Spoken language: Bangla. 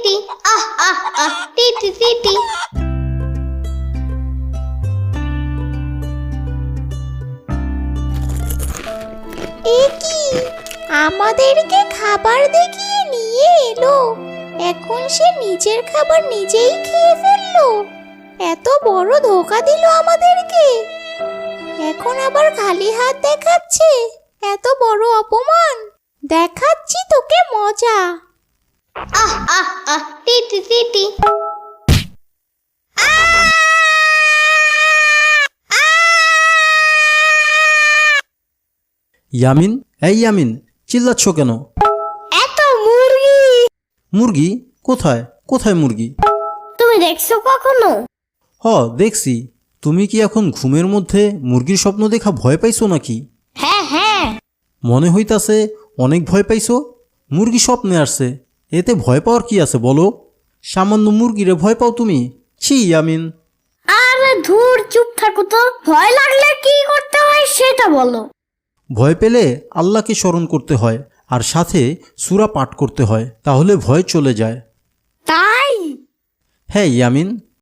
টি। আহ আহ আহ টি টি টি টি। এ কি, আমাদেরকে খাবার দেখিয়ে নিয়ে এলো, এখন সে নিজের খাবার নিজেই খেয়ে ফেললো। এত বড় ধোঁকা দিল আমাদেরকে, এখন আবার খালি হাত দেখাচ্ছে। এত বড় অপমান! দেখাচ্ছি তোকে মজা। আহ আহ আহ টি টি টি টি। ইয়ামিন, এই ইয়ামিন, চিল্লাচ্ছ কেন? এত মুরগি! মুরগি? কোথায় কোথায় মুরগি? তুমি দেখছো কখনো? দেখছি। তুমি কি এখন ঘুমের মধ্যে মুরগির স্বপ্ন দেখা ভয় পাইছো নাকি? হ্যাঁ হ্যাঁ। মনে হইতাছে অনেক ভয় পাইছো। মুরগি স্বপ্নে আসছে, এতে ভয় পাওয়ার কি আছে বলো? সামান্য মুরগিরে ভয় পাও তুমি? ছি ইয়ামিন। আরে ধুর, চুপ থাকো তো। ভয় লাগলে কি করতে হয় সেটা বলো। ভয় পেলে আল্লাহকে স্মরণ করতে হয়, আর সাথে সূরা পাঠ করতে হয়, তাহলে ভয় চলে যায়। তাই? হ্যাঁ ইয়ামিন,